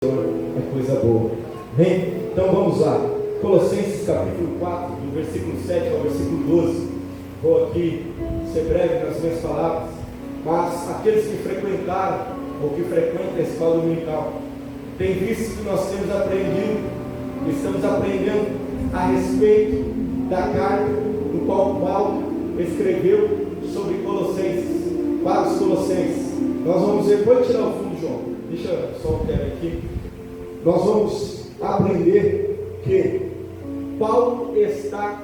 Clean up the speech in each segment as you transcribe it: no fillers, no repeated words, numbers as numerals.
É coisa boa. Amém? Então vamos lá. Colossenses capítulo 4, do versículo 7 ao versículo 12. Vou aqui ser breve nas minhas palavras. Mas aqueles que frequentaram ou que frequentam a escola dominical têm visto que nós temos aprendido, estamos aprendendo a respeito da carta do qual Paulo escreveu sobre Colossenses, para os Colossenses. Nós vamos ver, pode tirar o fundo, João, deixa só o tema aqui. Nós vamos aprender que Paulo está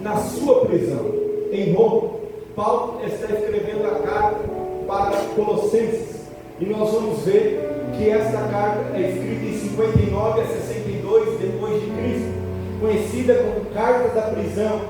na sua prisão em Roma. Paulo está escrevendo a carta para Colossenses, e nós vamos ver que esta carta é escrita em 59 a 62 depois de Cristo, conhecida como Carta da Prisão,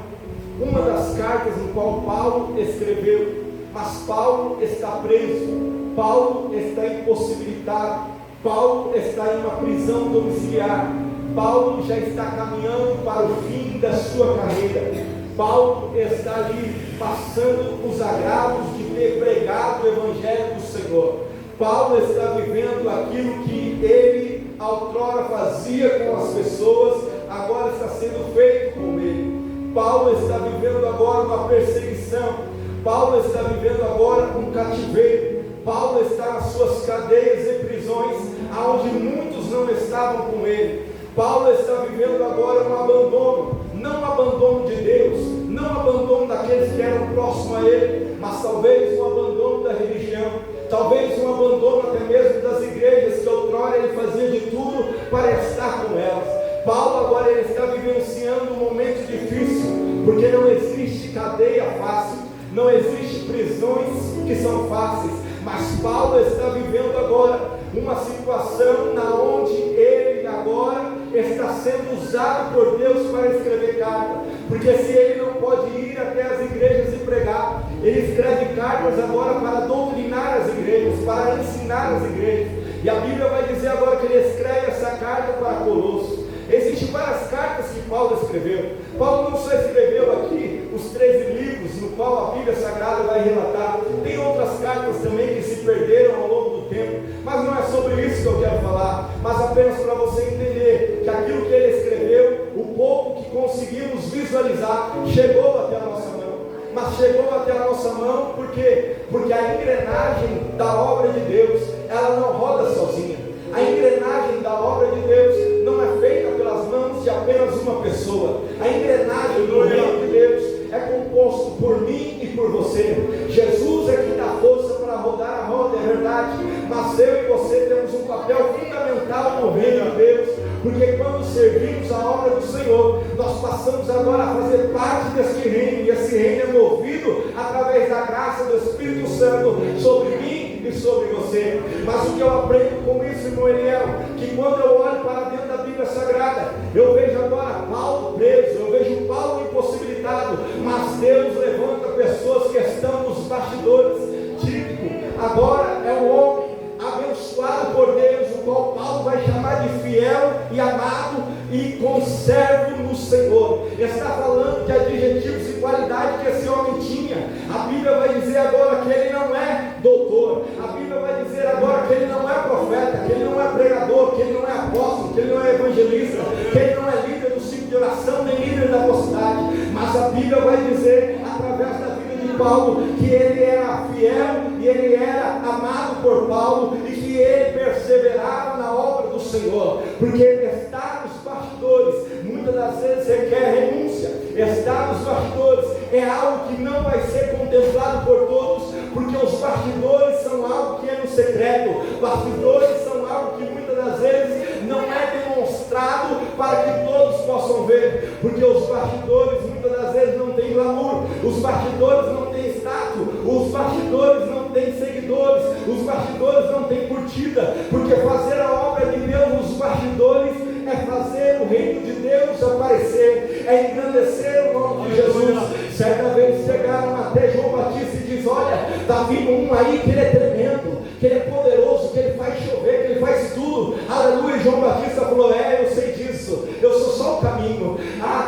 uma das cartas no qual Paulo escreveu. Mas Paulo está preso, Paulo está impossibilitado, Paulo está em uma prisão domiciliar, Paulo já está caminhando para o fim da sua carreira. Paulo está ali passando os agravos de ter pregado o Evangelho do Senhor. Paulo está vivendo aquilo que ele outrora fazia com as pessoas, agora está sendo feito com ele. Paulo está vivendo agora uma perseguição. Paulo está vivendo agora um cativeiro. Paulo está nas suas cadeias e prisões, aonde muitos não estavam com ele. Paulo está vivendo agora um abandono, não um abandono de Deus, não um abandono daqueles que eram próximos a ele, mas talvez um abandono da religião, talvez um abandono até mesmo das igrejas, que outrora ele fazia de tudo para estar com elas. Paulo agora ele está vivenciando um momento difícil, porque não existe cadeia fácil, não existe prisões que são fáceis, mas Paulo está vivendo agora uma situação na onde ele agora está sendo usado por Deus para escrever carta, porque se ele não pode ir até as igrejas e pregar, ele escreve cartas agora para doutrinar as igrejas, para ensinar as igrejas, e a Bíblia vai dizer agora que ele escreve essa carta para Colossos. Existem várias cartas que Paulo escreveu. Paulo não só escreveu aqui os 13 livros no qual a Bíblia Sagrada vai relatar, tem outras cartas também que se perderam ao longo do tempo, mas não é sobre isso que eu quero falar, mas apenas para você entender que aquilo que ele escreveu, o pouco que conseguimos visualizar, chegou até a nossa mão. Mas chegou até a nossa mão por quê? Porque a engrenagem da obra de Deus, ela não roda sozinha. A engrenagem da obra de Deus não é feita pelas mãos de apenas uma pessoa. A engrenagem do reino de Deus é composto por mim e por você. Jesus é quem dá força para rodar a roda, é verdade, mas eu e você temos um papel fundamental no reino de Deus, porque quando servimos a obra do Senhor, nós passamos agora a fazer parte desse reino, e esse reino é movido através da graça do Espírito Santo sobre mim e sobre você. Mas o que eu aprendo com isso, irmão Eliel, que quando eu olho para dentro da Bíblia Sagrada, eu vejo agora Paulo preso, eu vejo Paulo impossibilitado, mas Deus levanta pessoas que estão nos bastidores. Típico agora é um homem abençoado por Deus, o qual Paulo vai chamar de fiel e amado e conservo no Senhor. Está falando de adjetivos e qualidade que esse homem tinha. A Bíblia vai dizer agora que ele não é doutor, a Bíblia vai dizer agora que ele não é profeta, que ele não é pregador, que ele não é apóstolo, que ele não é evangelista, que ele não é líder do ciclo de oração, nem líder da mocidade, mas a Bíblia vai dizer através da vida de Paulo que ele era fiel e ele era amado por Paulo, e que ele perseverava na obra do Senhor, porque estar nos bastidores muitas das vezes requer renúncia. Estar nos bastidores é algo que não vai ser contemplado por todos, porque os bastidores são algo que é no secreto, bastidores são algo que muitas das vezes não é demonstrado para que todos possam ver, porque os bastidores muitas das vezes não têm glamour, os bastidores não têm status, os bastidores não têm seguidores, os bastidores não têm curtida, porque fazer a obra de Deus nos bastidores é fazer o reino de Deus aparecer, é engrandecer o nome de Jesus. Certa vez chegaram até João Batista e diz: olha, está vindo um aí que ele é tremendo, que ele é poderoso, que ele faz chover, que ele faz tudo. Aleluia. João Batista falou: eu sei disso, eu sou só o caminho,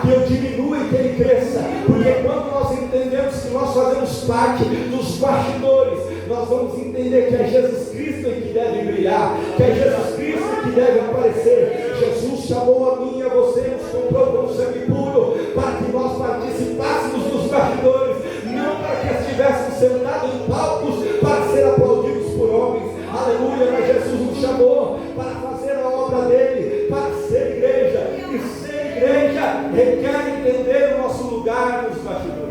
que eu diminua e que ele cresça, porque quando nós entendemos que nós fazemos parte dos bastidores, nós vamos entender que é Jesus Cristo que deve brilhar, que é Jesus Cristo deve aparecer. Jesus chamou a mim e a você, nos comprou com sangue puro, para que nós participássemos dos bastidores, não para que estivéssemos sentados em palcos para ser aplaudidos por homens. Aleluia, mas Jesus nos chamou para fazer a obra dele, para ser igreja. E ser igreja requer entender o nosso lugar nos bastidores.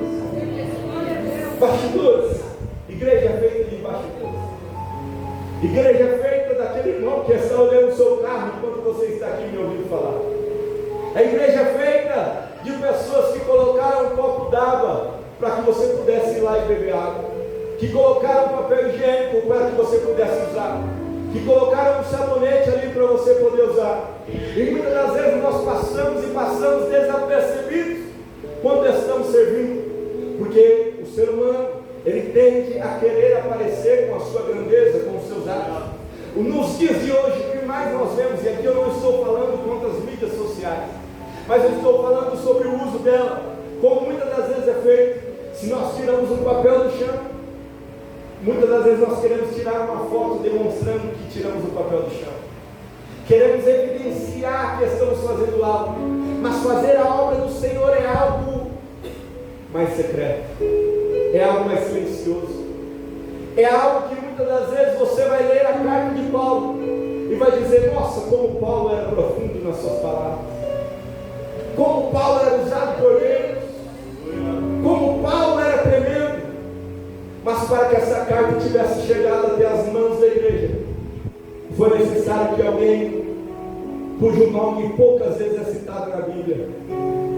Bastidores. Igreja é feita de bastidores. Igreja é feita daquele irmão que está olhando o seu carro enquanto você está aqui me ouvindo falar. A igreja é feita de pessoas que colocaram um copo d'água para que você pudesse ir lá e beber água, que colocaram papel higiênico para que você pudesse usar, que colocaram um sabonete ali para você poder usar. E muitas das vezes nós passamos desapercebidos quando estamos servindo, porque o ser humano, ele tende a querer aparecer com a sua grandeza, com os seus atos. Nos dias de hoje, o que mais nós vemos, e aqui eu não estou falando contra as mídias sociais, mas eu estou falando sobre o uso dela, como muitas das vezes é feito. Se nós tiramos um papel do chão, muitas das vezes nós queremos tirar uma foto demonstrando que tiramos o papel do chão. Queremos evidenciar que estamos fazendo algo, mas fazer a obra do Senhor é algo mais secreto, é algo mais silencioso, é algo que muitas das vezes você vai ler a carta de Paulo e vai dizer: nossa, como Paulo era profundo nas suas palavras, como Paulo era usado por Deus, como Paulo era tremendo. Mas para que essa carta tivesse chegado até as mãos da igreja, foi necessário que alguém, cujo nome poucas vezes é citado na Bíblia,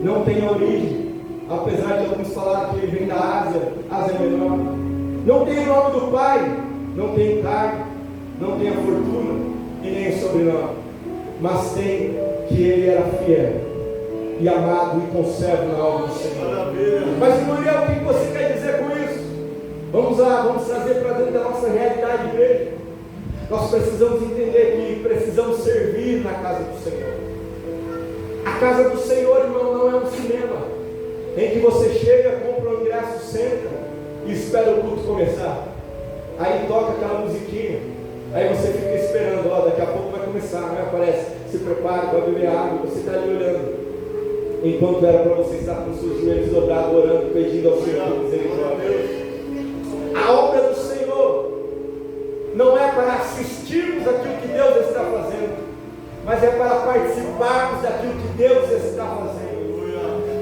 não tenha origem, apesar de alguns falarem que ele vem da Ásia Menor, não tem o nome do pai, não tem cargo, não tem a fortuna e nem o sobrenome, mas tem que ele era fiel e amado e conserva na obra do Senhor. Mas Muriel, o que você quer dizer com isso? Vamos lá, vamos trazer para dentro da nossa realidade, igreja. Nós precisamos entender que precisamos servir na casa do Senhor. A casa do Senhor, irmão, não é um cinema em que você chega, compra um ingresso, senta e espera o culto começar. Aí toca aquela musiquinha, aí você fica esperando, ó, daqui a pouco vai começar, né? Aparece, se prepara para beber água, você está ali olhando, enquanto era para você estar com os seus joelhos dobrados, orando, pedindo ao Senhor misericórdia. A obra do Senhor não é para assistirmos aquilo que Deus está fazendo, mas é para participarmos daquilo que Deus está fazendo.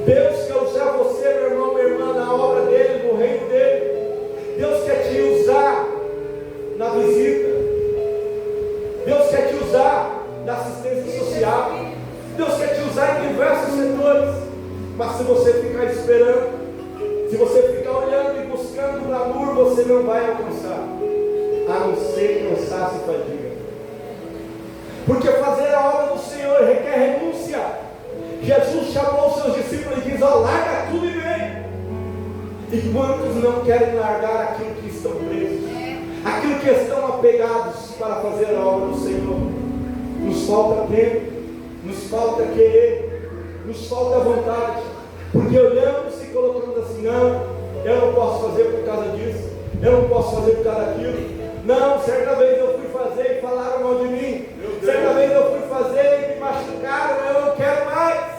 Deus quer usar você, meu irmão, minha irmã, na obra dele, no reino dele. Deus quer te usar na visita. Deus quer te usar na assistência social. Deus quer te usar em diversos setores. Mas se você ficar esperando, se você ficar olhando e buscando glamour, você não vai alcançar, a não ser cansaço e fadiga. Porque fazer a obra do Senhor requer renúncia. Jesus chamou os seus discípulos e diz: ó, larga tudo e vem. E quantos não querem largar aquilo que estão presos, aquilo que estão apegados para fazer a obra do Senhor? Nos falta tempo, nos falta querer, nos falta vontade, porque olhamos e colocamos assim: não, eu não posso fazer por causa disso, eu não posso fazer por causa daquilo. Não, certa vez eu fui fazer e falaram mal de mim, certa vez eu fui fazer e me machucaram, eu não quero mais.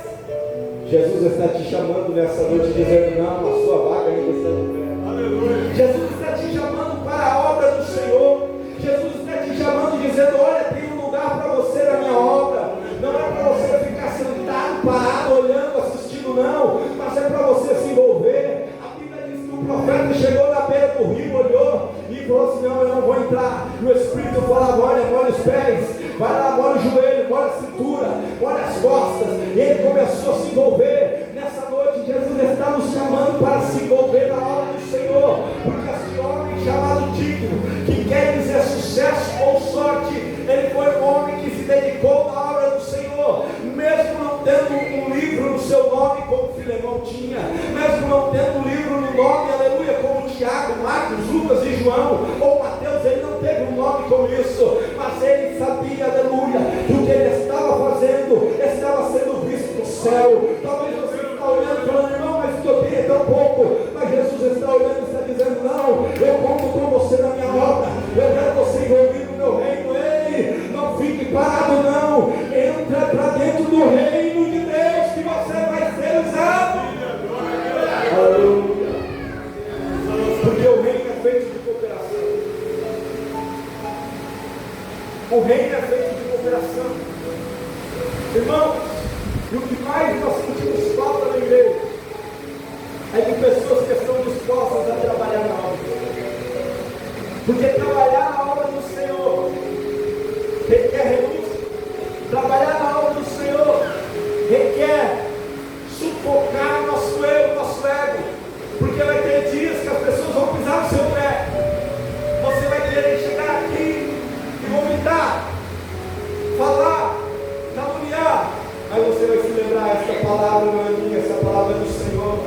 Jesus está te chamando nessa noite, dizendo: não, a sua vaga ainda está de pé. Aleluia. Jesus está te chamando para a obra do Senhor. Jesus está te chamando, dizendo: olha, tem um lugar para você na minha obra. Não é para você ficar sentado, parado, olhando, assistindo, não, mas é para você se envolver. A Bíblia diz que o profeta chegou na beira do rio, olhou e falou assim: não, eu não vou entrar. E o Espírito falava: olha, molha os pés, vai lá, molha o joelho, molha a cintura, molha as costas. E ele começou a se envolver. Nessa noite Jesus está nos chamando para se envolver na obra do Senhor, porque esse homem chamado digno, que quer dizer sucesso ou sorte, ele foi um homem que se dedicou na obra do Senhor, mesmo não tendo um livro no seu nome como Filemão tinha, mesmo não tendo um livro no nome, aleluia, como Tiago, Marcos, Lucas e João, ou Mateus. Ele não teve um nome como isso, mas ele sabia, aleluia, que o que ele estava fazendo estava sendo visto no céu. Talvez você está olhando e falando: irmão, mas o que eu tenho é tão pouco. Mas Jesus está olhando e está dizendo: não, eu conto com você na minha obra, eu quero você envolvido no meu reino. Ei, não fique parado, não. consideração. Irmãos, e o que mais nós sentimos falta na igreja é de pessoas que estão dispostas a trabalhar na obra. Porque trabalhar na obra do Senhor requer renúncia. Trabalhar na obra do Senhor requer sufocar nosso eu, nosso ego. Porque vai ter dias que as pessoas vão pisar no seu pé. Você vai querer chegar aqui e vomitar, falar, caluniar. Aí você vai se lembrar, essa palavra não é minha, essa palavra é do Senhor.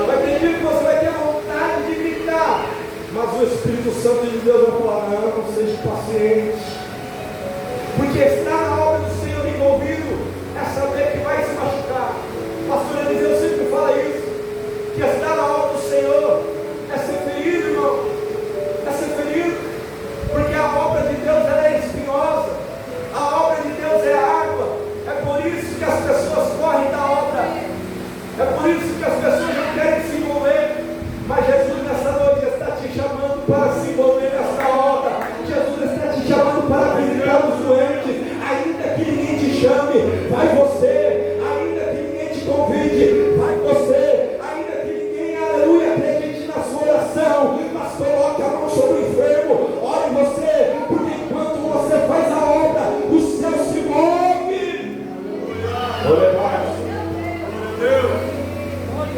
Vai ter dia que você vai ter vontade de gritar, mas o Espírito Santo de Deus vai falar, não, seja paciente. Porque estar na obra do Senhor envolvido é saber que vai se machucar. Pastor Eliseu sempre fala isso, que estar na obra do Senhor é ser ferido, irmão. É ser ferido, porque a obra de Deus ela é espinhosa, a obra de Deus é água. É por isso que as pessoas correm da obra, é por isso que as pessoas não querem se envolver. Mas Jesus nessa noite está te chamando para se envolver nessa obra. Jesus está te chamando para visitar os doentes. Ainda que ninguém te chame, vai você. Ainda que ninguém te convide, vai você. Ainda que ninguém, aleluia, acredite na sua oração, mas coloque a mão sobre o enfermo. Ore você, porque enquanto você faz a obra, o céu se move.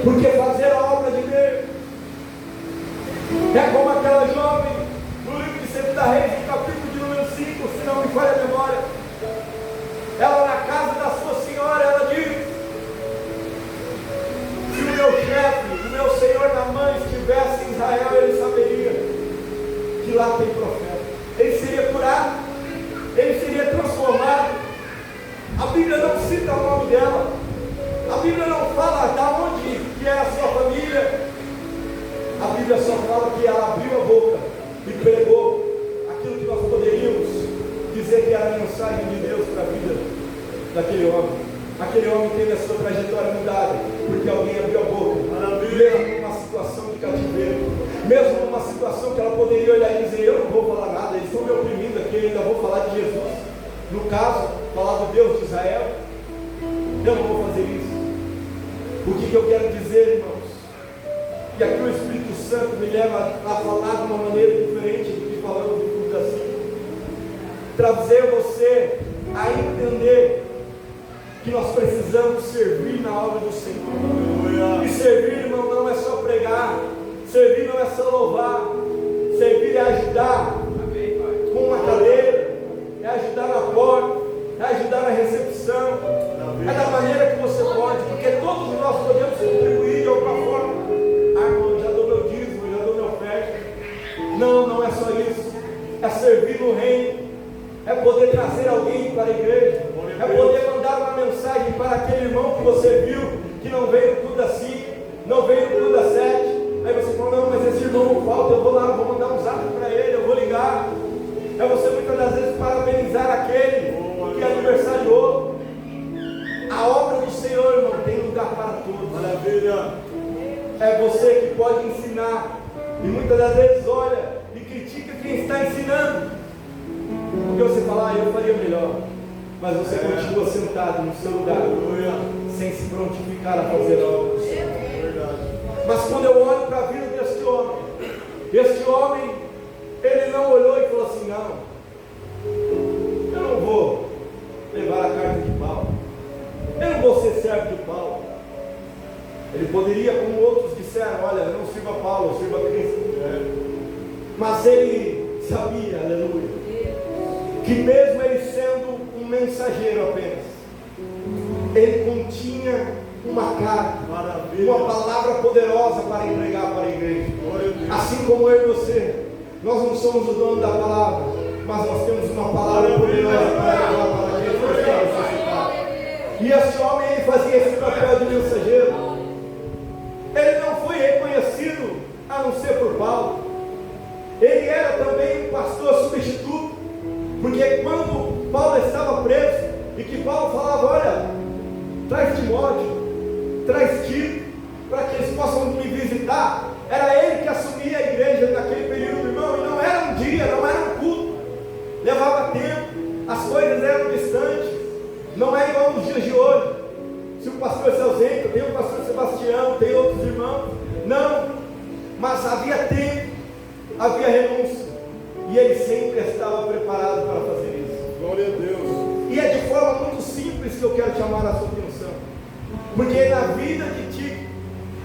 Porque fazer a obra de Deus é como aquela jovem no livro de 2 Reis, no capítulo de número 5, se não me falha a memória. Ela na casa da sua senhora, ela diz: se o meu chefe, o meu senhor Naamã estivesse em Israel, ele saberia que lá tem profeta. Ele seria curado, ele seria transformado. A Bíblia não cita o nome dela, a Bíblia não fala de onde que é a sua família. A Bíblia só fala que ela abriu a boca e pregou aquilo que nós poderíamos dizer que era a mensagem de Deus para a vida daquele homem. Aquele homem teve a sua trajetória mudada, porque alguém abriu a boca, mesmo numa situação de cativeiro, mesmo numa situação que ela poderia olhar e dizer: eu não vou falar nada, eles estão me oprimindo aqui, eu ainda vou falar de Jesus. No caso, falar do Deus de Israel. Eu não vou fazer isso. O que eu quero dizer, irmãos? E aqui o Espírito Santo me leva a falar de uma maneira diferente do que falamos de tudo assim. Trazer você a entender que nós precisamos servir na obra do Senhor. E servir, irmão, não é só pregar. Servir não é só louvar. Servir é ajudar com uma cadeira, é ajudar na porta, é ajudar na recepção, é da maneira que você pode, porque todos nós podemos contribuir de alguma forma. Ah, irmão, já dou meu dízimo, já dou minha oferta. Não, não é só isso. É servir no reino, é poder trazer alguém para a igreja, é poder mandar uma mensagem para aquele irmão que você viu, que não veio no culto das 5, não veio no culto das 7. Aí você fala: não, mas esse irmão não falta, eu vou lá, vou mandar um zap para ele, eu vou ligar. É você muitas das vezes parabenizar aquele que aniversariou. A obra do Senhor, irmão, tem lugar para todos. Maravilha. É você que pode ensinar. E muitas das vezes olha e critica quem está ensinando. Porque você fala: eu faria melhor. Mas você continua sentado no seu lugar, sem se prontificar a fazer a obra do Senhor. Mas quando eu olho para a vida deste homem, ele não olhou e falou assim: não, eu não vou levar a carta de Paulo, eu não vou ser servo de Paulo. Ele poderia, como outros disseram: olha, não sirva Paulo, sirva Cristo. Mas ele sabia, aleluia, que mesmo ele sendo um mensageiro apenas, ele continha uma carta, uma palavra poderosa para entregar para a igreja. Assim como eu e você, nós não somos o dono da palavra, mas nós temos uma palavra poderosa para levar para aqueles que estão necessitados. E este homem, ele fazia esse papel de mensageiro. Ele não foi reconhecido a não ser por Paulo. Ele era também um pastor substituto, porque quando Paulo estava preso e que Paulo falava: olha, traz Timóteo, traz Tito, para que eles possam me visitar, era ele que assumia a igreja naquele período, irmão. E não era um dia, não era um culto, levava tempo, as coisas eram de Não é igual nos dias de hoje. Se o pastor se ausenta, tem o pastor Sebastião, tem outros irmãos. Não, mas havia tempo, havia renúncia, e ele sempre estava preparado para fazer isso. Glória a Deus. E é de forma muito simples que eu quero chamar a sua atenção, porque na vida de Tito,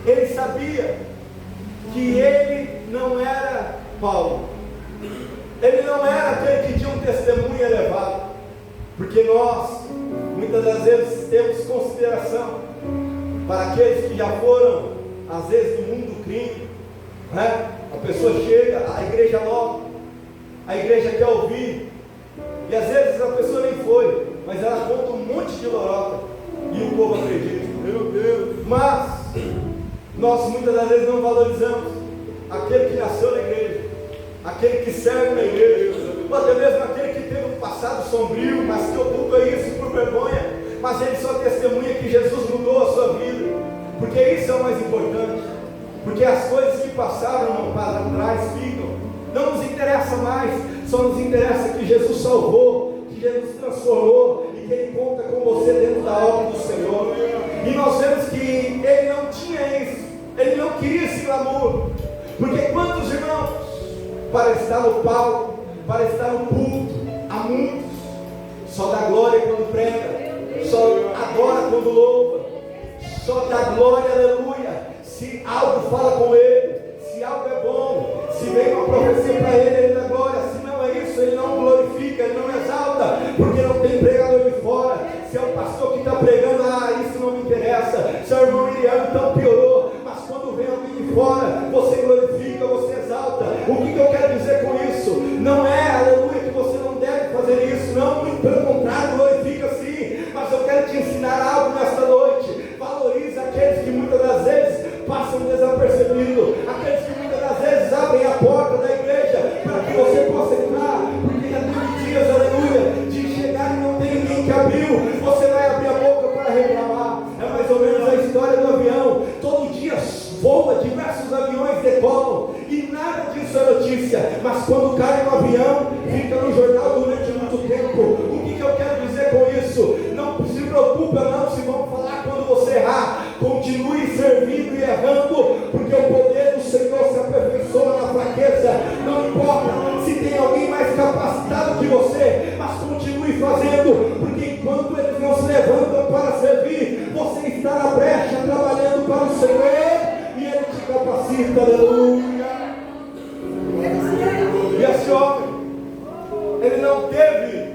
ele sabia que ele não era Paulo, ele não era aquele que tinha um testemunho elevado, porque nós muitas das vezes temos consideração para aqueles que já foram, às vezes, do mundo do crime, né? A pessoa chega, a igreja logo, a igreja quer ouvir, e às vezes a pessoa nem foi, mas ela conta um monte de lorota, e o povo acredita. Meu Deus. Mas nós muitas das vezes não valorizamos aquele que nasceu na igreja, aquele que serve na igreja, ou até mesmo aquele que teve um passado sombrio, mas que oculta isso por vergonha, mas ele só testemunha que Jesus mudou a sua vida, porque isso é o mais importante, porque as coisas que passaram para trás ficam, não nos interessa mais, só nos interessa que Jesus salvou, que Jesus transformou, e que Ele conta com você dentro da obra do Senhor. E nós vemos que ele não tinha isso, ele não queria esse glamour, porque quantos irmãos, para estar no palco, para estar no culto, há muitos, só dá glória quando prega, só adora quando louva, só dá glória, aleluia, se algo fala com ele, se algo é bom, se vem uma profecia para ele, ele dá glória, se não é isso, ele não glorifica, ele não exalta, porque não tem pregador de fora. Se é o pastor que está pregando, isso não me interessa, se é o irmão Iriano, então piorou, mas quando vem alguém de fora, você glorifica, você exalta. O que eu quero dizer com isso? Não é, aleluia, que você não deve fazer isso, não, muito pelo contrário, glorifica sim, mas eu quero te ensinar algo nesta noite. Valorize aqueles que muitas das vezes passam desapercebidos, aqueles que muitas das vezes abrem a porta da igreja para que você possa entrar, porque já teve dias, aleluia, de chegar e não tem ninguém que abriu, você vai abrir a boca para reclamar. É mais ou menos a história do avião, todo dia voa, diversos aviões decolam, e nada disso é notícia, mas quando cai no avião, fica no jornal durante muito tempo. O que eu quero dizer com isso? Não se preocupa não se vão falar quando você errar, continue servindo e errando, porque o poder do Senhor se aperfeiçoa na fraqueza. Não importa se tem alguém mais capacitado que você, mas continue fazendo, porque enquanto eles não se levantam para servir, você está na brecha trabalhando para o Senhor, e Ele te capacita, aleluia. E esse homem, ele não teve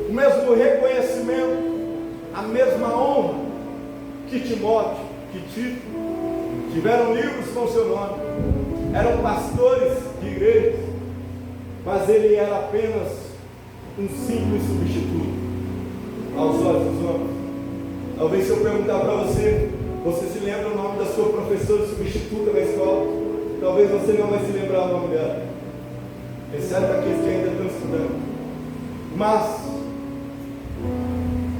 o mesmo reconhecimento, a mesma honra que Timóteo, que Tito. Tiveram livros com seu nome, eram pastores de igrejas, mas ele era apenas um simples substituto aos olhos dos homens. Talvez se eu perguntar para você, você se lembra o nome da sua professora substituta na escola? Talvez você não vai se lembrar o nome dela, exceto aqueles que ainda estão estudando. Mas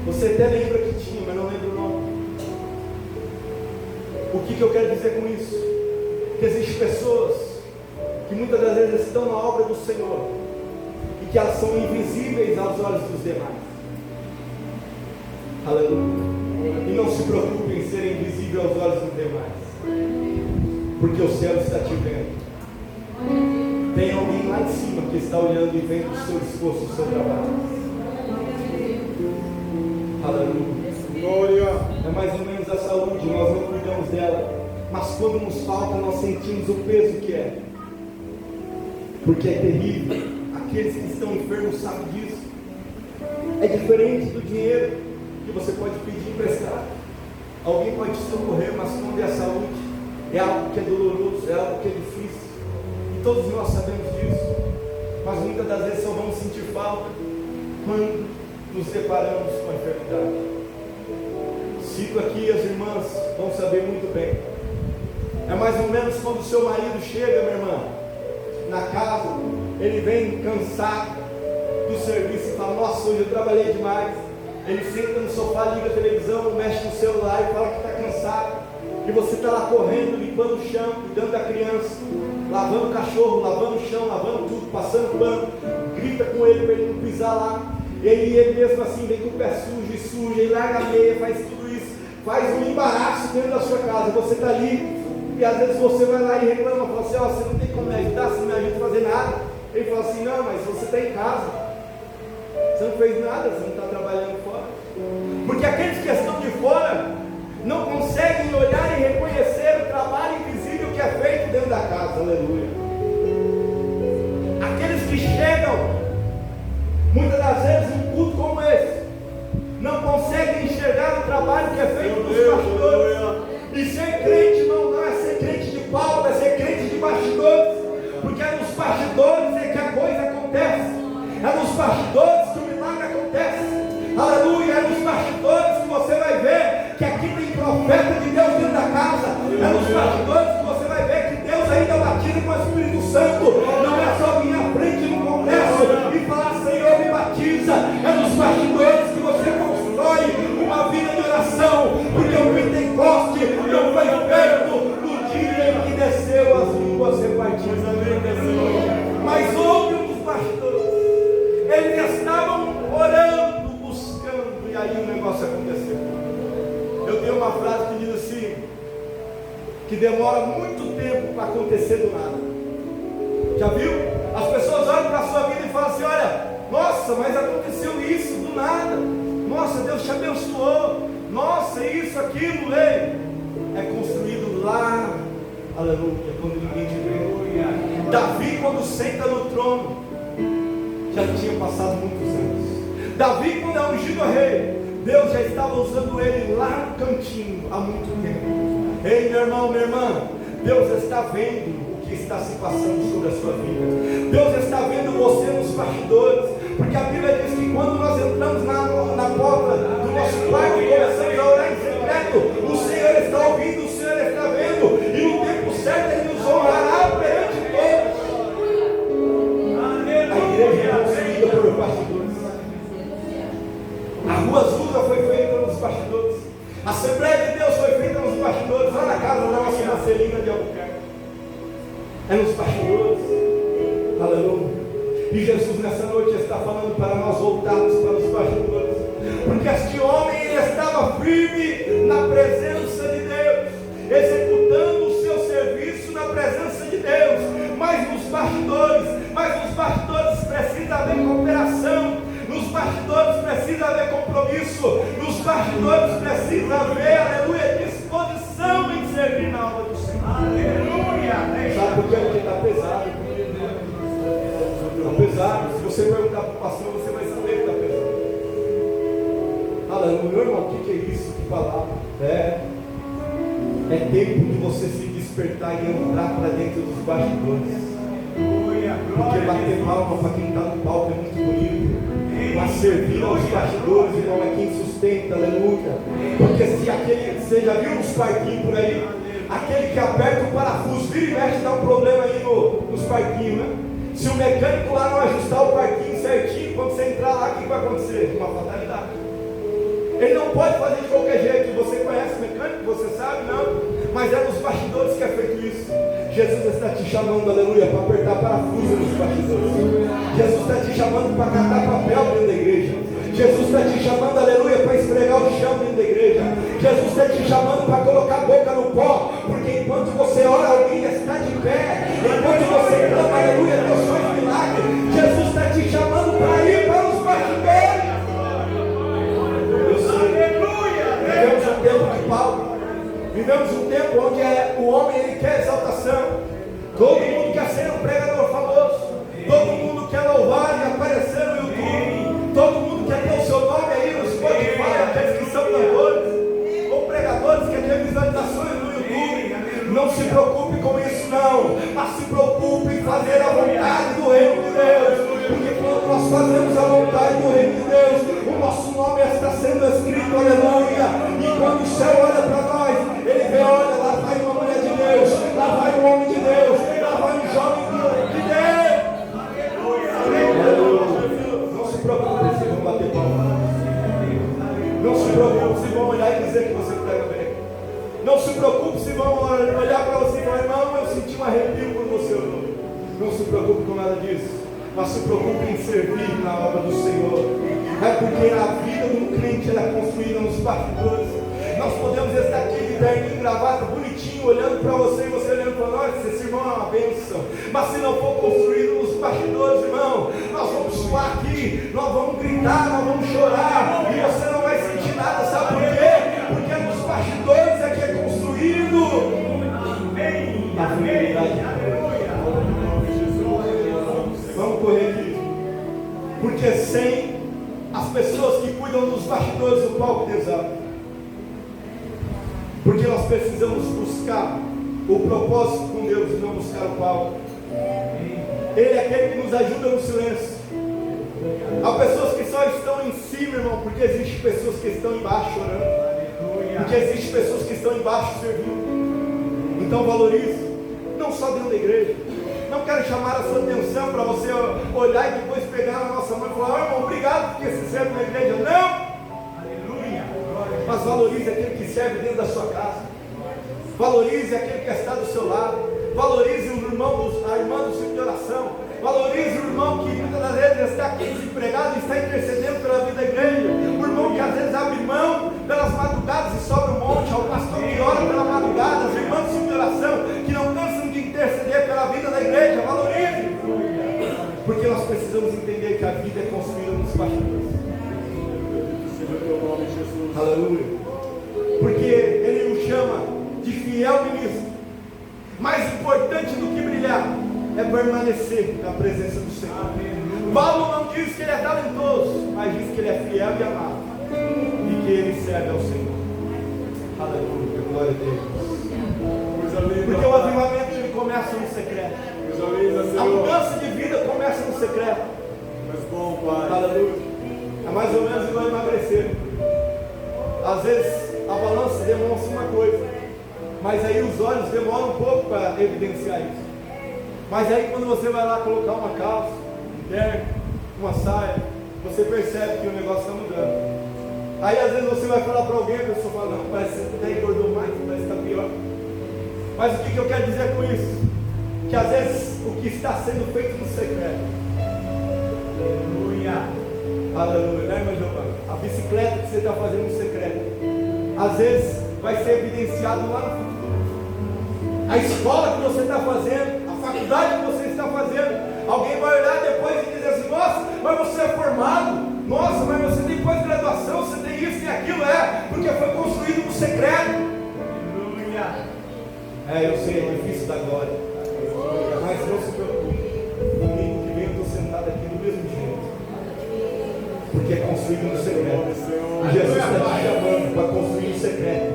você até lembra que tinha, mas não lembra o nome. O que eu quero dizer com isso? Que existem pessoas que muitas das vezes estão na obra do Senhor e que elas são invisíveis aos olhos dos demais. Aleluia. E não se preocupe em ser invisível aos olhos dos demais, porque o céu está te vendo. Tem alguém lá em cima que está olhando e vendo o seu esforço, o seu trabalho. Aleluia. Glória. É mais ou menos a saúde, nós não cuidamos dela, mas quando nos falta, nós sentimos o peso que é, porque é terrível. Aqueles que estão enfermos sabem disso. É diferente do dinheiro que você pode pedir emprestado. Alguém pode te socorrer, mas quando é a saúde, é algo que é doloroso, é algo que é difícil, e todos nós sabemos disso, mas muitas das vezes só vamos sentir falta quando nos deparamos com a enfermidade. Cito aqui, as irmãs vão saber muito bem. É mais ou menos quando o seu marido chega, minha irmã, na casa, ele vem cansado do serviço e fala: nossa, hoje eu trabalhei demais. Ele senta no sofá, liga a televisão, mexe no celular e fala que está cansado. E você está lá correndo, limpando o chão, cuidando da criança, lavando o cachorro, lavando o chão, lavando tudo, passando pano. joelho para ele não pisar lá. Ele mesmo assim vem com o pé sujo e suja, e larga a meia, faz tudo isso, faz um embaraço dentro da sua casa. Você está ali e às vezes você vai lá e reclama, fala assim: ó, você não tem como me ajudar, você não me ajuda a fazer nada. Ele fala assim: não, mas você está em casa, você não fez nada, você não está trabalhando fora. Porque aqueles que estão de fora não conseguem olhar e reconhecer o trabalho invisível que é feito dentro da casa. Aleluia. Aqueles que chegam muitas das vezes um culto como esse não conseguem enxergar o trabalho que é feito nos bastidores. E ser crente, irmão, não é ser crente de palco, é ser crente de bastidores. Porque é nos bastidores é que a coisa acontece. É nos bastidores que o milagre acontece. Aleluia, é nos bastidores que você vai ver que aqui tem profeta de Deus dentro da casa. É nos bastidores que você vai ver que Deus ainda batiza com o Espírito Santo. Não é só vir à frente no congresso e falar: Senhor, me batiza. É nos bastidores que você constrói uma vida de oração. Porque o Pentecoste não foi feito no dia em que desceu as línguas repartidas. Mas houve um dos bastidores. Eles estavam orando, buscando, e aí o negócio aconteceu. Eu tenho uma frase que diz assim: que demora muito tempo para acontecer do nada. Já viu? As pessoas olham para a sua vida e falam assim: olha, nossa, mas aconteceu isso do nada. Nossa, Deus te abençoou. Nossa, isso, aquilo, ei. É construído lá, aleluia, quando ninguém te vê. Davi, quando senta no trono, já tinha passado muitos anos. Davi, quando é ungido rei, Deus já estava usando ele lá no cantinho há muito tempo. Ei, meu irmão, minha irmã, Deus está vendo o que está se passando sobre a sua vida. Deus está vendo você nos bastidores. Porque a Bíblia diz que quando nós entramos na porta do nosso quarto e começamos a orar em secreto, o Senhor está ouvindo, o Senhor está vendo, e no tempo certo Ele nos honrará perante todos. A igreja é construída por bastidores. A Rua Azusa foi feita nos bastidores. A Assembleia de Deus foi feita nos bastidores. Lá na casa da nossa Marcelina de Albuquerque. É nos bastidores. Aleluia. E Jesus nessa noite está falando para nós voltarmos para os bastidores. Porque este homem ele estava firme na presença de Deus, executando o seu serviço na presença de Deus. Mas nos bastidores precisa haver cooperação. Nos bastidores precisa haver compromisso. Nos bastidores precisa haver, aleluia, disposição em servir na obra do Senhor. Aleluia. Sabe por que está pesado? Está pesado. Se você perguntar para o pastor, você vai saber que está pesado. Aleluia, meu irmão, o que é isso? Que palavra? É tempo de você se despertar e entrar para dentro dos bastidores. Porque bater palma para quem está no palco é muito bonito, mas servir aos bastidores, irmão, é quem sustenta. Aleluia. Porque se aquele, você já viu uns parquinhos por aí? Aquele que aperta o parafuso, vira e mexe, dá um problema aí nos parquinhos, né? Se o mecânico lá não ajustar o parquinho certinho, quando você entrar lá, o que vai acontecer? Uma fatalidade. Ele não pode fazer de qualquer jeito. Você conhece o mecânico, você sabe, não? Mas é nos bastidores que é feito isso. Jesus está te chamando, aleluia, para apertar parafuso nos bastidores. Jesus está te chamando para catar papel dentro da igreja. Jesus está te chamando, aleluia, para esfregar o chão dentro da igreja. Jesus está te chamando para colocar a boca no pó. Porque enquanto você ora, alguém está de pé. Enquanto você clama, aleluia, Deus faz milagre. Jesus está te chamando para ir para os bastidores. Vivemos um tempo de Paulo. Vivemos um tempo onde o homem ele quer exaltação. Todo mundo quer ser um pregador famoso. Todo mundo quer louvar e aparecer no YouTube. Todo mundo quer ter o seu nome aí no Spotify. Aqueles que são cantores ou pregadores que querem visualizações no YouTube. Não se preocupe com isso não. Mas se preocupe em fazer a vontade do reino de Deus. Porque quando nós fazemos a vontade do reino de Deus, o nosso nome está sendo escrito, aleluia. E quando o céu olha para nós, ele vê, olha, lá vai uma mulher de Deus, lá vai um homem de Deus, lá vai um jovem de Deus. Aleluia. Não se preocupe se vão bater palma. Não se preocupe se vão olhar e dizer que você prega bem. Não se preocupe se vão olhar para você e falar, irmão, eu senti um arrepio quando você orou. Não se preocupe com nada disso. mas se preocupe em servir na obra do Senhor. É porque a vida do crente ela é construída nos bastidores. Nós podemos estar aqui de terninho, gravata, bonitinho, olhando para você e você olhando para nós. Esse irmão é uma bênção. Mas se não for construído nos bastidores, irmão, nós vamos suar aqui, nós vamos gritar, nós vamos chorar, e você não vai sentir nada. Sabe por quê? Porque nos bastidores é que é construído a fidelidade. Vamos correr aqui. Porque sem as pessoas que cuidam dos bastidores, o palco desaba. Porque nós precisamos buscar o propósito com Deus e não buscar o palco. Ele é aquele que nos ajuda no silêncio. Há pessoas que só estão em cima, irmão, porque existem pessoas que estão embaixo chorando. Porque existem pessoas que estão embaixo servindo. Então valorize, não só dentro da igreja. Não quero chamar a sua atenção para você olhar e depois pegar na nossa mão e falar: irmão, obrigado porque você serve na igreja. Não! Mas valorize aquele que serve dentro da sua casa. Valorize aquele que está do seu lado. Valorize o irmão, a irmã do centro de oração. Valorize o irmão que muitas das vezes está aqui desempregado e está intercedendo pela vida da igreja. O irmão que às vezes abre mão pelas madrugadas e sobe um monte. Ao pastor que ora pela madrugada. As irmãs do centro de oração que não cansam de interceder pela vida da igreja. Valorize. Porque nós precisamos entender que a vida é construída nos bastidores. Aleluia. Porque Ele nos chama de fiel ministro. Mais importante do que brilhar é permanecer na presença do Senhor. Paulo não diz que ele é talentoso, mas diz que ele é fiel e amado e que ele serve ao Senhor. Aleluia, glória a Deus. Porque o avivamento ele começa no secreto. A mudança de vida começa no secreto. Aleluia. É mais ou menos igual emagrecer. Às vezes a balança demonstra uma coisa, mas aí os olhos demoram um pouco para evidenciar isso. Mas aí quando você vai lá colocar uma calça, um terno, uma saia, você percebe que o negócio está mudando. Aí às vezes você vai falar para alguém, a pessoa fala: não, parece que até engordou mais, parece que está pior. Mas o que eu quero dizer com isso? Que às vezes o que está sendo feito no secreto, aleluia, né, irmã Giovana? A bicicleta que você está fazendo no secreto, às vezes vai ser evidenciado lá no futuro. A escola que você está fazendo, a faculdade que você está fazendo, alguém vai olhar depois e dizer assim: nossa, mas você é formado, nossa, mas você tem pós-graduação, você tem isso, tem aquilo. É, porque foi construído no secreto. Eu sei, é difícil da glória, mas não se preocupe, domingo que vem eu estou sentado aqui do mesmo jeito, porque é construído no secreto. E Jesus está te chamando para construir no secreto.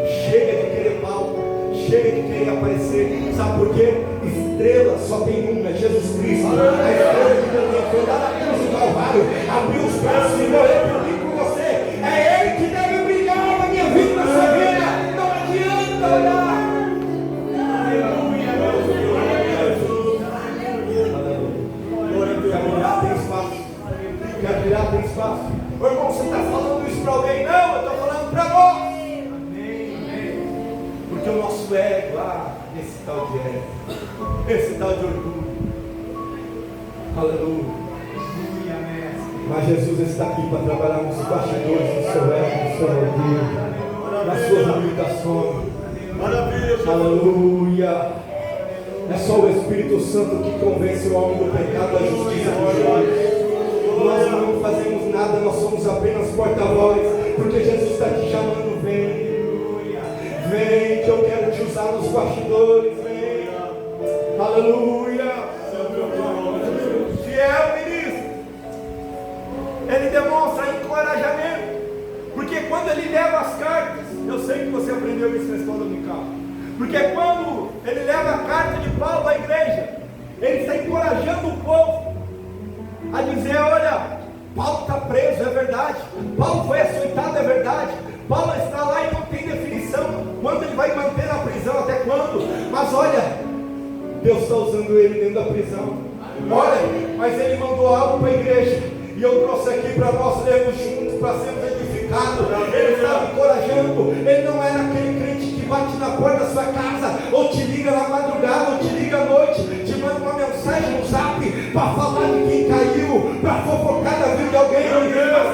Chega de querer palco, chega de querer aparecer. Sabe por quê? Estrela só tem uma, é Jesus Cristo. A estrela que também foi lá na cruz do Calvário, abriu os braços e morreu por mim, por você. É Ele que deve brilhar na minha vida, na sua vida. Não adianta olhar. Quer brilhar, tem espaço. Ô irmão, você está falando isso para alguém? Não, eu estou falando para nós. Porque o nosso ego, esse tal de ego, esse tal de orgulho. Aleluia. Mas Jesus está aqui para trabalhar nos bastidores do seu ego, do seu orgulho, nas suas limitações. Aleluia. É só o Espírito Santo que convence o homem do pecado, da justiça e do juízo. Nós não fazemos nada, nós somos apenas porta-voz, porque Jesus está te chamando. Vem que eu quero te usar nos bastidores. Vem, aleluia. Fiel ministro, ele demonstra encorajamento, porque quando ele leva as cartas, eu sei que você aprendeu isso na escola dominical, porque quando ele leva a carta de Paulo à igreja, ele está encorajando o povo a dizer: olha, Paulo está preso, é verdade, Paulo foi açoitado, é verdade, Paulo está lá e não tem definição quando ele vai manter na prisão, até quando, mas olha, Deus está usando ele dentro da prisão. Olha, mas ele mandou algo para a igreja, e eu trouxe aqui para nós lermos juntos, para sermos edificados. Ele estava encorajando. Ele não era aquele crente que bate na porta da sua casa, ou te liga na madrugada, ou te liga à noite, te manda uma mensagem no zap para falar de quem para fofocar da vida de alguém, mas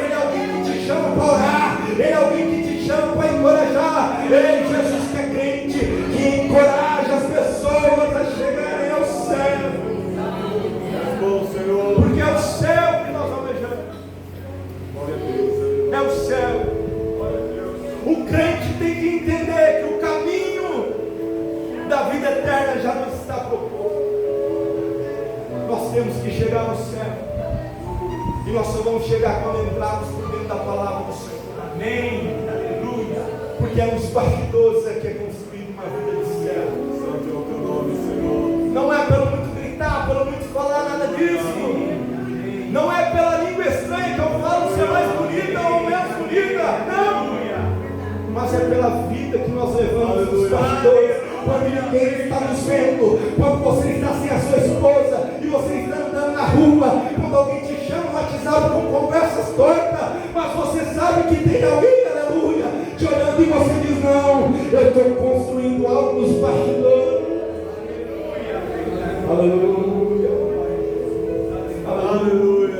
Ele é alguém que te chama para orar, Ele é alguém que te chama para encorajar. Ei, Jesus que é crente, que encoraja as pessoas a chegarem ao céu. Porque é o céu que nós almejamos. É o céu. O crente tem que entender que o caminho da vida eterna já nos está proposto. Nós temos que chegar no céu. E nós só vamos chegar quando entrarmos por dentro da palavra do Senhor. Amém. Aleluia. Porque é nos bastidores que é construída uma vida de céu. Santo é o teu nome, Senhor. Não é pelo muito gritar, pelo muito falar, nada disso. Não é pela língua estranha que eu falo ser mais bonita ou menos bonita. Não. Mas é pela vida que nós levamos nos bastidores. Quando ninguém está nos vendo, quando você está sem a sua esposa e você está andando na rua, quando alguém te chama no WhatsApp com conversas tortas, mas você sabe que tem alguém, aleluia, te olhando e você diz: não, eu estou construindo algo nos bastidores. Aleluia. Aleluia.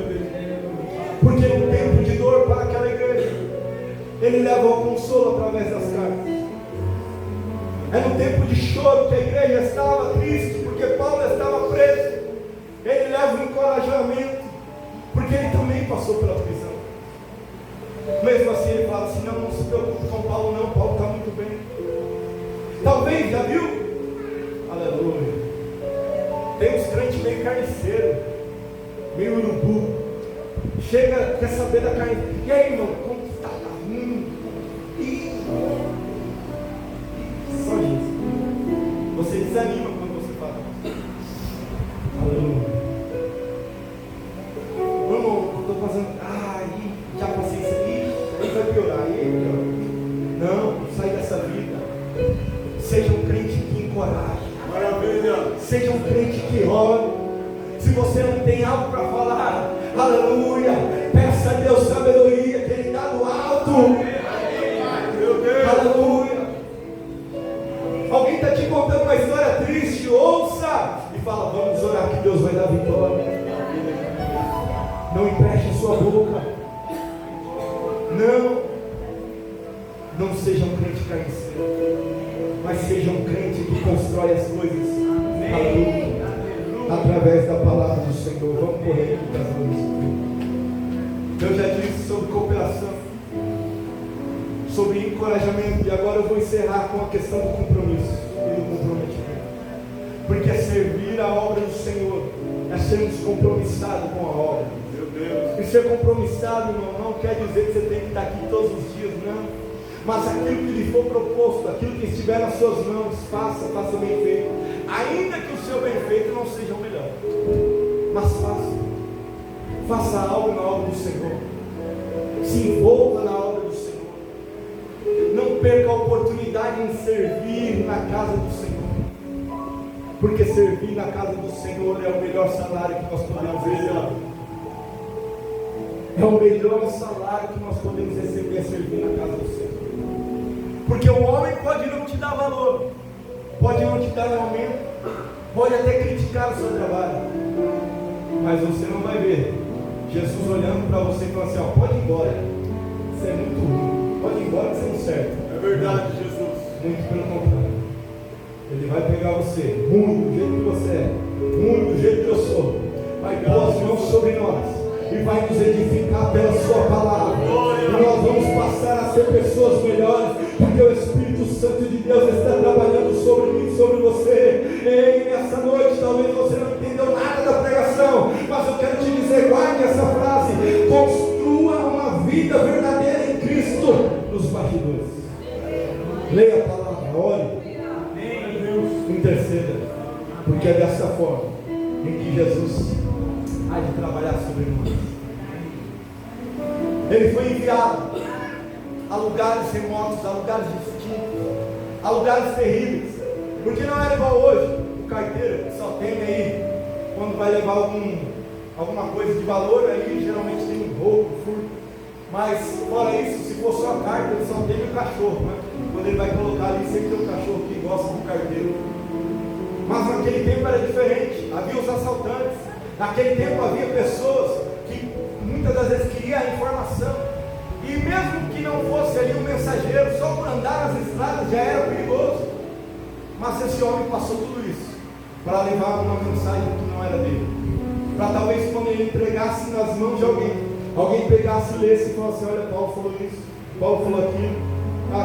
Porque no tempo de dor para aquela igreja, Ele leva o consolo através das cartas. É no tempo de choro que a igreja estava triste, porque Paulo estava preso. Ele leva o encorajamento, porque ele também passou pela prisão. Mesmo assim ele fala assim: não se preocupe com Paulo não, Paulo está muito bem. Talvez, já viu? Aleluia. Tem uns crentes meio carniceiro, meio urubu. Chega, quer saber da carne. E aí, irmão, como está? Tá ruim. Só isso. Você desanima quando você fala. Aleluia. Irmão, eu estou fazendo. Já passei isso aí. Aí vai piorar. Aí piora. Não, sai dessa vida. Seja um crente que encoraje. Maravilha. Seja um crente que ore. Se você não tem algo para falar, aleluia, peça a Deus sabedoria que Ele dá do alto. Aleluia. Alguém está te contando uma história triste, ouça e fala: vamos orar que Deus vai dar vitória. Não empreste a sua boca. Não seja um crente carniceiro, mas seja um crente que constrói as coisas. Aleluia. Através da palavra do Senhor. Vamos correr aqui para as luzes. Eu já disse sobre cooperação, sobre encorajamento, e agora eu vou encerrar com a questão do compromisso e do comprometimento. Porque servir a obra do Senhor é sermos compromissados com a obra. Meu Deus. E ser compromissado, irmão, não quer dizer que você tem que estar aqui todos os dias, não. Mas aquilo que lhe for proposto, aquilo que estiver nas suas mãos, faça bem feito. Ainda que o seu bem feito não seja o melhor, mas faça algo na obra do Senhor. Se envolva na obra do Senhor. Não perca a oportunidade em servir na casa do Senhor, porque servir na casa do Senhor é o melhor salário que nós podemos receber. É o melhor salário que nós podemos receber, é servir na casa do Senhor. Porque o homem pode não te dar valor, pode não te dar aumento, pode até criticar o seu trabalho, mas você não vai ver Jesus olhando para você e falando assim: ó, pode ir embora, você é muito ruim, pode ir embora que você não serve. É verdade, Jesus. Muito pelo contrário, Ele vai pegar você, ruim do jeito que você é, ruim do jeito que eu sou, vai pôr as mãos sobre nós e vai nos edificar pela sua palavra. E nós vamos passar a ser pessoas melhores, porque o Espírito Santo de Deus está trabalhando sobre mim, sobre você. Ei, nessa noite talvez você não entendeu nada da pregação, mas eu quero te dizer: guarde essa frase, construa uma vida verdadeira em Cristo nos bastidores. Leia a palavra, ore, interceda, porque é dessa forma em que Jesus há de trabalhar sobre nós. Ele foi enviado a lugares remotos, a lugares distintos, a lugares terríveis, porque não era igual hoje, o carteiro que só tem aí, quando vai levar alguma coisa de valor, aí geralmente tem um roubo, furto, mas fora isso, se for só a carta, ele só tem o cachorro, né? Quando ele vai colocar ali, sempre tem um cachorro que gosta do carteiro. Mas naquele tempo era diferente, havia os assaltantes, naquele tempo havia pessoas que muitas das vezes queria a informação, e mesmo que não fosse ali um mensageiro, só por andar nas estradas já era perigoso. Mas esse homem passou tudo isso para levar uma mensagem que não era dele, para talvez quando ele entregasse nas mãos de alguém pegasse, lesse e falasse: olha, Paulo falou isso, Paulo falou aquilo,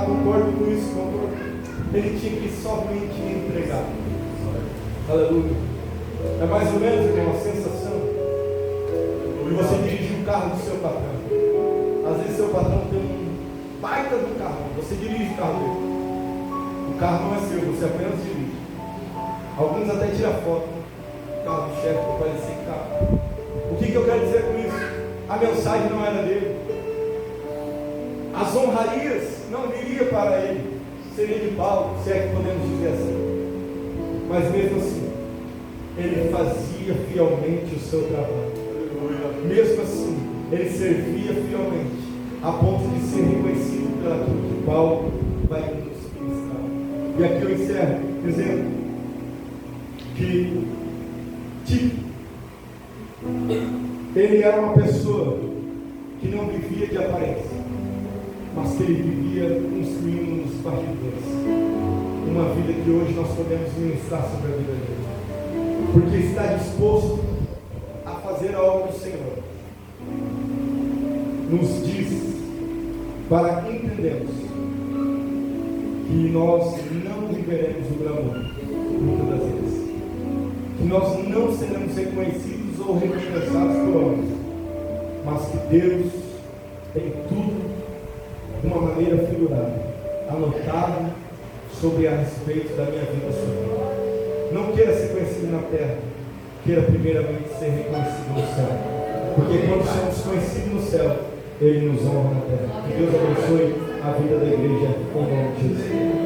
concordo com isso, concordo. Ele tinha que somente entregar. Aleluia. É mais ou menos, irmão, a sensação de você dirigir o carro do seu patrão. Às vezes seu patrão tem um baita do carro, você dirige o carro dele. O carro não é seu, você apenas dirige. Alguns até tiram foto do carro do chefe para parecer que está. O que eu quero dizer com isso? A mensagem não era dele. As honrarias não viriam para ele. Seria de Paulo, se é que podemos dizer assim. Mas mesmo assim, ele fazia fielmente o seu trabalho. Mesmo assim, ele servia fielmente, a ponto de ser reconhecido pelo que Paulo vai nos ministrar. E aqui eu encerro dizendo que Tito, ele era uma pessoa que não vivia de aparência, mas que ele vivia construindo nos bastidores uma vida que hoje nós podemos ministrar sobre a vida dele, porque está disposto a fazer a obra do Senhor. Nos diz para entendermos que nós não viveremos o glamour muitas das vezes, que nós não seremos reconhecidos ou recompensados por homens, mas que Deus tem tudo de uma maneira figurada, anotado sobre a respeito da minha vida sobre. Não queira ser conhecido na terra, queira primeiramente ser reconhecido no céu, porque quando somos conhecidos no céu, Ele nos honra na terra. Que Deus abençoe a vida da igreja em nome de Jesus.